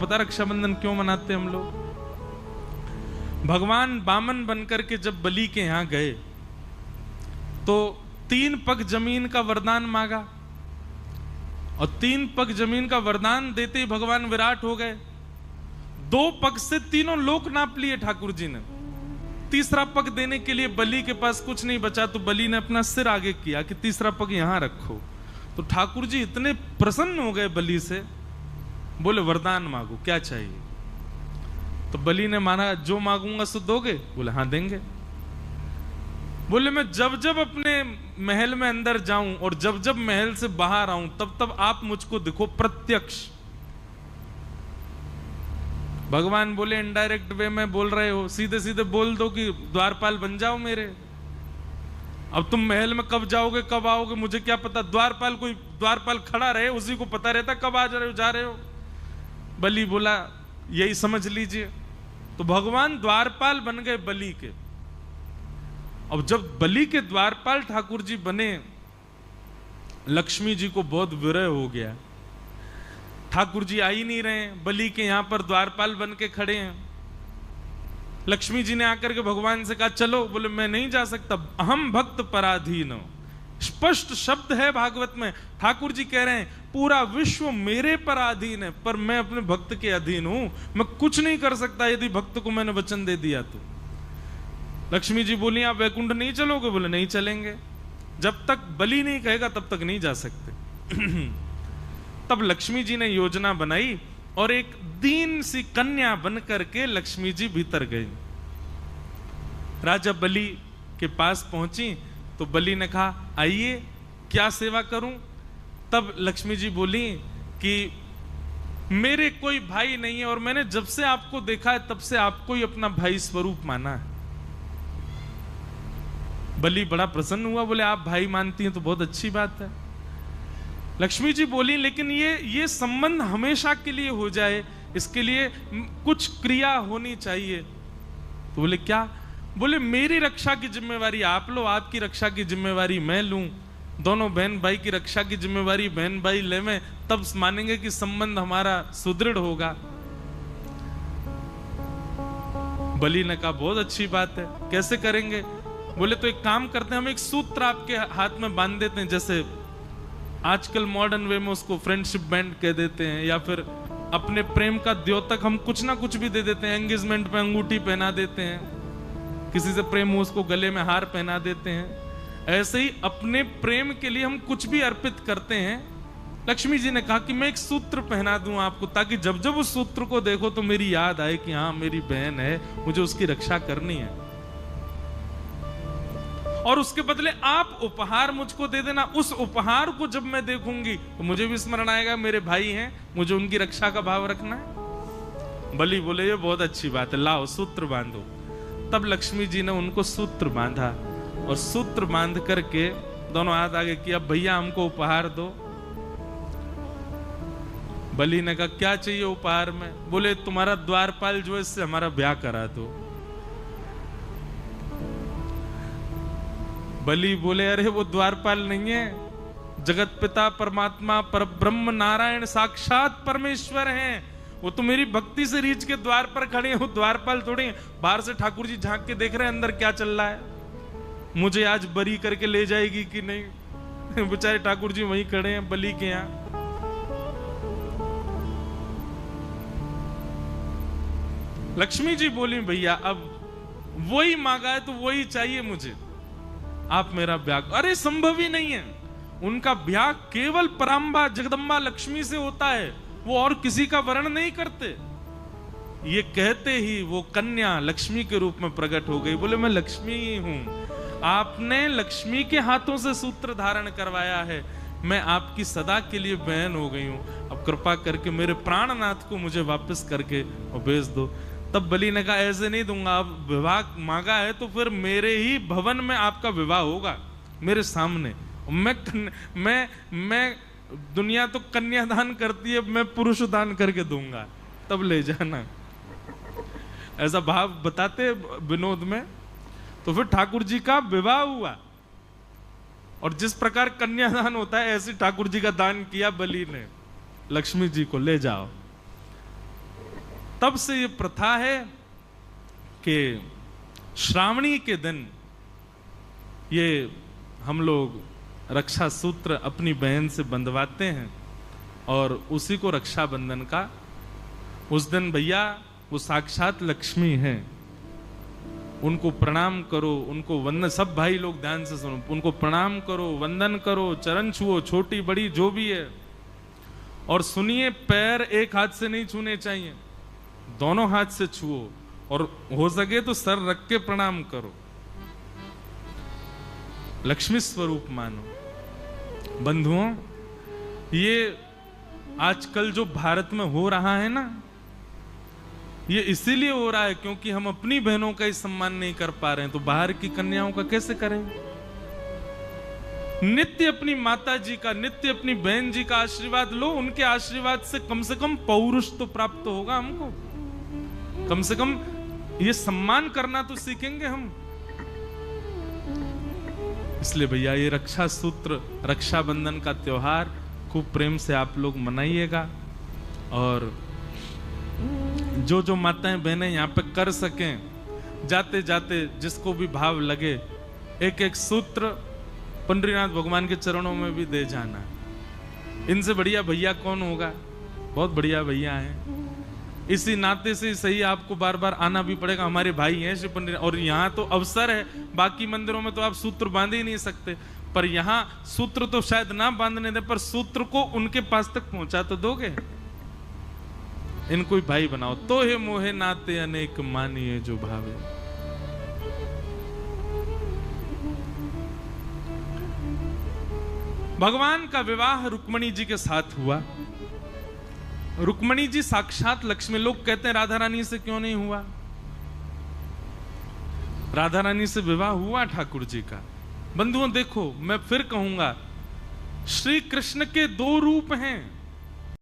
पता रक्षाबंधन क्यों मनाते हम लोग? भगवान बामन बनकर के जब बलि के यहां गए तो 3 पग जमीन का वरदान मांगा, और 3 पग जमीन का वरदान देते ही भगवान विराट हो गए। 2 पग से तीनों लोक नाप लिए ठाकुर जी ने। तीसरा पग देने के लिए बलि के पास कुछ नहीं बचा, तो बलि ने अपना सिर आगे किया कि तीसरा पग यहां रखो। तो ठाकुर जी इतने प्रसन्न हो गए बलि से, बोले वरदान मांगो, क्या चाहिए? तो बलि ने माना जो मांगूंगा सो दोगे? बोले हाँ देंगे। बोले मैं जब जब अपने महल में अंदर जाऊं और जब जब महल से बाहर आऊं तब तब आप मुझको दिखो प्रत्यक्ष। भगवान बोले इनडायरेक्ट वे में बोल रहे हो, सीधे सीधे बोल दो कि द्वारपाल बन जाओ मेरे। अब तुम महल में कब जाओगे कब आओगे मुझे क्या पता? द्वारपाल कोई द्वारपाल खड़ा रहे, उसी को पता रहता कब आ जा रहे हो। बलि बोला यही समझ लीजिए। तो भगवान द्वारपाल बन गए बलि के। अब जब बलि के द्वारपाल ठाकुर जी बने, लक्ष्मी जी को बहुत विरह हो गया। ठाकुर जी आ ही नहीं रहे, बलि के यहां पर द्वारपाल बन के खड़े हैं। लक्ष्मी जी ने आकर के भगवान से कहा चलो। बोले मैं नहीं जा सकता, अहम भक्त पराधीन। स्पष्ट शब्द है भागवत में, ठाकुर जी कह रहे हैं पूरा विश्व मेरे पर अधीन है, पर मैं अपने भक्त के अधीन हूं, मैं कुछ नहीं कर सकता यदि भक्त को मैंने वचन दे दिया तो। लक्ष्मी जी बोली आप वैकुंठ नहीं चलोगे? बोले नहीं चलेंगे, जब तक बलि नहीं कहेगा तब तक नहीं जा सकते। तब लक्ष्मी जी ने योजना बनाई और एक दीन सी कन्या बन करके लक्ष्मी जी भीतर गई। राजा बलि के पास पहुंची तो बलि ने कहा आइए क्या सेवा करूं? तब लक्ष्मी जी बोली कि मेरे कोई भाई नहीं है और मैंने जब से आपको देखा है तब से आपको ही अपना भाई स्वरूप माना है। बलि बड़ा प्रसन्न हुआ, बोले आप भाई मानती हैं तो बहुत अच्छी बात है। लक्ष्मी जी बोली लेकिन ये संबंध हमेशा के लिए हो जाए, इसके लिए कुछ क्रिया होनी चाहिए। तो बोले क्या? बोले मेरी रक्षा की जिम्मेवारी आप लो, आपकी रक्षा की जिम्मेवारी मैं लूं, दोनों बहन भाई की रक्षा की जिम्मेवारी बहन भाई ले में, तब मानेंगे कि संबंध हमारा सुदृढ़ होगा। बलि ने कहा बहुत अच्छी बात है, कैसे करेंगे? बोले तो एक काम करते हैं, हम एक सूत्र आपके हाथ में बांध देते हैं, जैसे आजकल मॉडर्न वे में उसको फ्रेंडशिप बैंड कह देते हैं, या फिर अपने प्रेम का द्योतक हम कुछ ना कुछ भी दे देते हैं। एंगेजमेंट पे अंगूठी पहना देते हैं, किसी से प्रेम हो उसको गले में हार पहना देते हैं। ऐसे ही अपने प्रेम के लिए हम कुछ भी अर्पित करते हैं। लक्ष्मी जी ने कहा कि मैं एक सूत्र पहना दूं आपको, ताकि जब जब उस सूत्र को देखो तो मेरी याद आए कि हाँ मेरी बहन है, मुझे उसकी रक्षा करनी है। और उसके बदले आप उपहार मुझको दे देना। उस उपहार को जब मैं देखूंगी तो मुझे भी स्मरण आएगा मेरे भाई हैं, मुझे उनकी रक्षा का भाव रखना है। बलि बोले ये बहुत अच्छी बात है, लाओ सूत्र बांधो। तब लक्ष्मी जी ने उनको सूत्र बांधा और सूत्र बांध करके दोनों हाथ आगे किया, भैया हमको उपहार दो। बलि ने कहा क्या चाहिए उपहार में? बोले तुम्हारा द्वारपाल जो है इससे हमारा ब्याह करा दो। बलि बोले अरे वो द्वारपाल नहीं है, जगत पिता परमात्मा परब्रह्म नारायण साक्षात परमेश्वर हैं। वो तो मेरी भक्ति से रीझ के द्वार पर खड़े हैं, वो द्वारपाल थोड़े हैं। बाहर से ठाकुर जी झांक के देख रहे हैं अंदर क्या चल रहा है, मुझे आज बरी करके ले जाएगी कि नहीं। बेचारे ठाकुर जी वहीं खड़े हैं बलि के यहां। लक्ष्मी जी बोली भैया अब वही मांगा है तो वही चाहिए मुझे, आप मेरा ब्याह। अरे संभव ही नहीं है, उनका ब्याह केवल पराम्बा जगदम्बा लक्ष्मी से होता है, वो और किसी का वर्ण नहीं करते। ये कहते ही वो कन्या लक्ष्मी के रूप में प्रकट हो गई। बोले मैं लक्ष्मी ही हूं, आपने लक्ष्मी के हाथों से सूत्र धारण करवाया है, मैं आपकी सदा के लिए बहन हो गई हूं। अब कृपा करके मेरे प्राणनाथ को मुझे वापस करके और भेज दो। तब बलि ने कहा ऐसे नहीं दूंगा, आप विवाह मांगा है तो फिर मेरे ही भवन में आपका विवाह होगा, मेरे सामने। मैं दुनिया तो कन्यादान करती है, मैं पुरुष दान करके दूंगा, तब ले जाना। ऐसा भाव बताते विनोद में। तो फिर ठाकुर जी का विवाह हुआ और जिस प्रकार कन्यादान होता है ऐसे ठाकुर जी का दान किया बलि ने। लक्ष्मी जी को ले जाओ। तब से ये प्रथा है कि श्रावणी के दिन ये हम लोग रक्षा सूत्र अपनी बहन से बंधवाते हैं और उसी को रक्षाबंधन का, उस दिन भैया वो साक्षात लक्ष्मी है, उनको प्रणाम करो, उनको वंदन, सब भाई लोग ध्यान से सुनो, उनको प्रणाम करो, वंदन करो, चरण छुओ, छोटी बड़ी जो भी है। और सुनिए, पैर एक हाथ से नहीं छूने चाहिए, दोनों हाथ से छुओ, और हो सके तो सर रख के प्रणाम करो, लक्ष्मी स्वरूप मानो। बंधुओं, ये आजकल जो भारत में हो रहा है ना, ये इसीलिए हो रहा है क्योंकि हम अपनी बहनों का ही सम्मान नहीं कर पा रहे हैं, तो बाहर की कन्याओं का कैसे करें? नित्य अपनी माता जी का, नित्य अपनी बहन जी का आशीर्वाद लो, उनके आशीर्वाद से कम पौरुष तो प्राप्त होगा हमको, कम से कम ये सम्मान करना तो सीखेंगे हम। इसलिए भैया ये रक्षा सूत्र, रक्षाबंधन का त्योहार खूब प्रेम से आप लोग मनाइएगा, और जो जो माताएं बहनें यहाँ पे कर सकें, जाते जाते जिसको भी भाव लगे, एक एक सूत्र पंडरीनाथ भगवान के चरणों में भी दे जाना। इनसे बढ़िया भैया कौन होगा? बहुत बढ़िया भैया हैं। इसी नाते से सही आपको बार बार आना भी पड़ेगा, हमारे भाई हैं श्री पंडित। और यहाँ तो अवसर है, बाकी मंदिरों में तो आप सूत्र बांध ही नहीं सकते, पर यहाँ सूत्र तो शायद ना बांधने दे, पर सूत्र को उनके पास तक पहुंचा तो दोगे। इनको ही भाई बनाओ। तो हे मोहे नाते अनेक मानिए जो भावे। भगवान का विवाह रुक्मणी जी के साथ हुआ। रुक्मणी जी साक्षात लक्ष्मी। लोग कहते हैं राधा रानी से क्यों नहीं हुआ? राधा रानी से विवाह हुआ ठाकुर जी का। बंधुओं देखो, मैं फिर कहूंगा, श्री कृष्ण के दो रूप हैं।